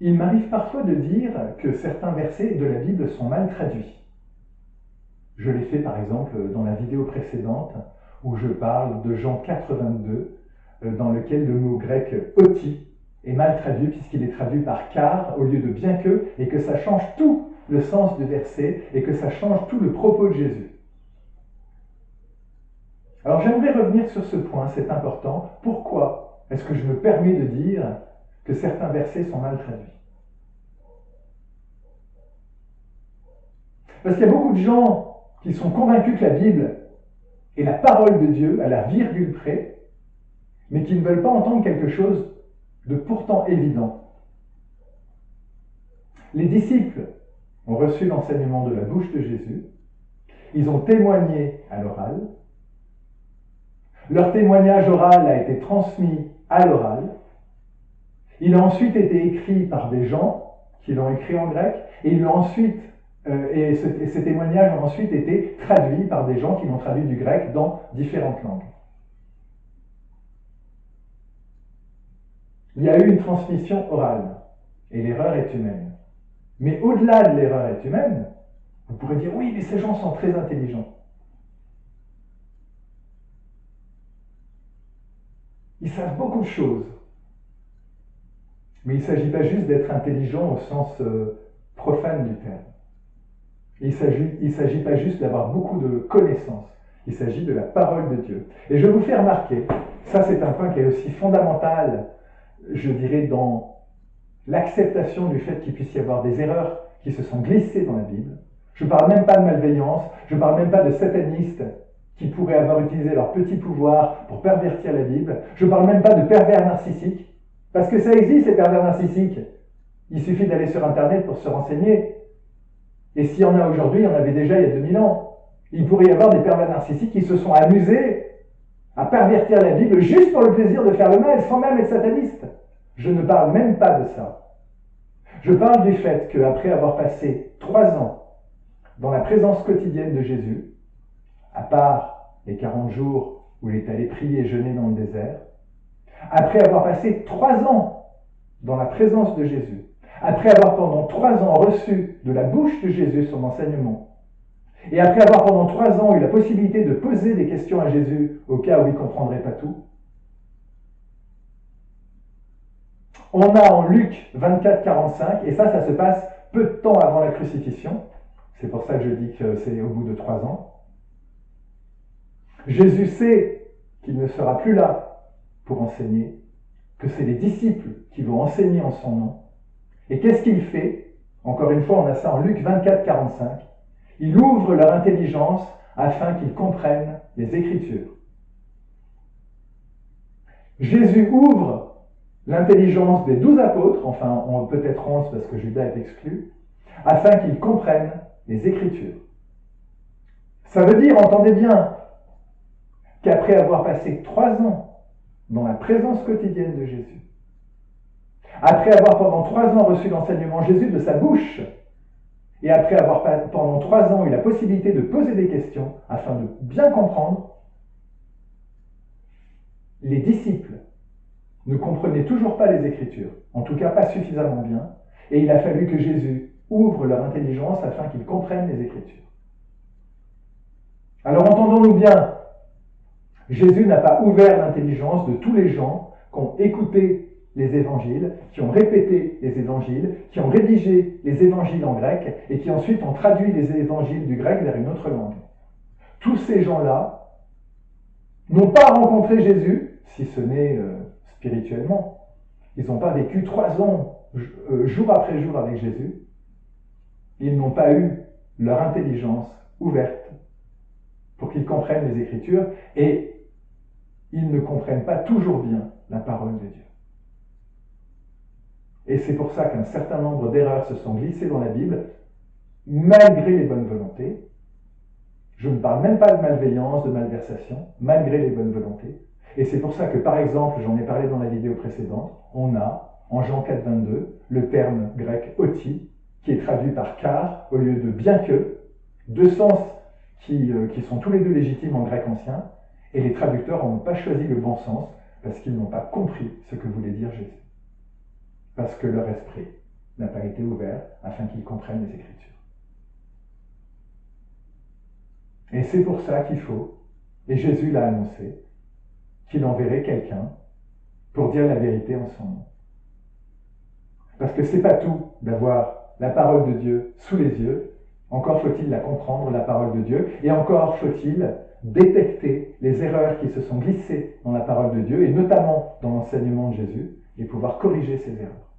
Il m'arrive parfois de dire que certains versets de la Bible sont mal traduits. Je l'ai fait par exemple dans la vidéo précédente où je parle de Jean 4,22 dans lequel le mot grec oti est mal traduit puisqu'il est traduit par car au lieu de bien que et que ça change tout le sens du verset et que ça change tout le propos de Jésus. Alors j'aimerais revenir sur ce point, c'est important. Pourquoi est-ce que je me permets de dire que certains versets sont mal traduits? Parce qu'il y a beaucoup de gens qui sont convaincus que la Bible est la parole de Dieu à la virgule près, mais qui ne veulent pas entendre quelque chose de pourtant évident. Les disciples ont reçu l'enseignement de la bouche de Jésus, ils ont témoigné à l'oral, leur témoignage oral a été transmis à l'oral, il a ensuite été écrit par des gens qui l'ont écrit en grec, et ces témoignages ont ensuite été traduits par des gens qui l'ont traduit du grec dans différentes langues. Il y a eu une transmission orale, et l'erreur est humaine. Mais au-delà de l'erreur est humaine, vous pourrez dire, oui, mais ces gens sont très intelligents. Ils savent beaucoup de choses. Mais il ne s'agit pas juste d'être intelligent au sens profane du terme. Il ne s'agit pas juste d'avoir beaucoup de connaissances. Il s'agit de la parole de Dieu. Et je vous fais remarquer, ça c'est un point qui est aussi fondamental, je dirais, dans l'acceptation du fait qu'il puisse y avoir des erreurs qui se sont glissées dans la Bible. Je ne parle même pas de malveillance, je ne parle même pas de satanistes qui pourraient avoir utilisé leur petit pouvoir pour pervertir la Bible. Je ne parle même pas de pervers narcissiques, parce que ça existe, ces pervers narcissiques. Il suffit d'aller sur Internet pour se renseigner. Et s'il y en a aujourd'hui, il y en avait déjà il y a 2000 ans. Il pourrait y avoir des pervers narcissiques qui se sont amusés à pervertir la Bible juste pour le plaisir de faire le mal, sans même être sataniste. Je ne parle même pas de ça. Je parle du fait qu'après avoir passé 3 ans dans la présence quotidienne de Jésus, à part les 40 jours où il est allé prier et jeûner dans le désert, après avoir passé 3 ans dans la présence de Jésus, après avoir pendant 3 ans reçu de la bouche de Jésus son enseignement, et après avoir pendant 3 ans eu la possibilité de poser des questions à Jésus au cas où il ne comprendrait pas tout, on a en Luc 24, 45, et ça se passe peu de temps avant la crucifixion, c'est pour ça que je dis que c'est au bout de 3 ans, Jésus sait qu'il ne sera plus là pour enseigner, que c'est les disciples qui vont enseigner en son nom. Et qu'est-ce qu'il fait? Encore une fois, on a ça en Luc 24, 45. Il ouvre leur intelligence afin qu'ils comprennent les Écritures. Jésus ouvre l'intelligence des 12 apôtres, enfin peut-être 11 parce que Judas est exclu, afin qu'ils comprennent les Écritures. Ça veut dire, entendez bien, qu'après avoir passé 3 ans dans la présence quotidienne de Jésus, après avoir pendant 3 ans reçu l'enseignement de Jésus de sa bouche, et après avoir pendant 3 ans eu la possibilité de poser des questions afin de bien comprendre, les disciples ne comprenaient toujours pas les Écritures, en tout cas pas suffisamment bien, et il a fallu que Jésus ouvre leur intelligence afin qu'ils comprennent les Écritures. Alors entendons-nous bien, Jésus n'a pas ouvert l'intelligence de tous les gens qui ont écouté les évangiles, qui ont répété les évangiles, qui ont rédigé les évangiles en grec et qui ensuite ont traduit les évangiles du grec vers une autre langue. Tous ces gens-là n'ont pas rencontré Jésus, si ce n'est spirituellement. Ils n'ont pas vécu 3 ans, jour après jour avec Jésus. Ils n'ont pas eu leur intelligence ouverte pour qu'ils comprennent les Écritures et ils ne comprennent pas toujours bien la parole de Dieu. Et c'est pour ça qu'un certain nombre d'erreurs se sont glissées dans la Bible, malgré les bonnes volontés. Je ne parle même pas de malveillance, de malversation, malgré les bonnes volontés. Et c'est pour ça que, par exemple, j'en ai parlé dans la vidéo précédente, on a, en Jean 4, 22, le terme grec oti, qui est traduit par car au lieu de bien que, 2 sens qui sont tous les deux légitimes en grec ancien, et les traducteurs n'ont pas choisi le bon sens parce qu'ils n'ont pas compris ce que voulait dire Jésus. Parce que leur esprit n'a pas été ouvert afin qu'ils comprennent les Écritures. Et c'est pour ça qu'il faut, et Jésus l'a annoncé, qu'il enverrait quelqu'un pour dire la vérité en son nom. Parce que c'est pas tout d'avoir la parole de Dieu sous les yeux, encore faut-il la comprendre, la parole de Dieu, et encore faut-il détecter les erreurs qui se sont glissées dans la parole de Dieu, et notamment dans l'enseignement de Jésus, et pouvoir corriger ces erreurs.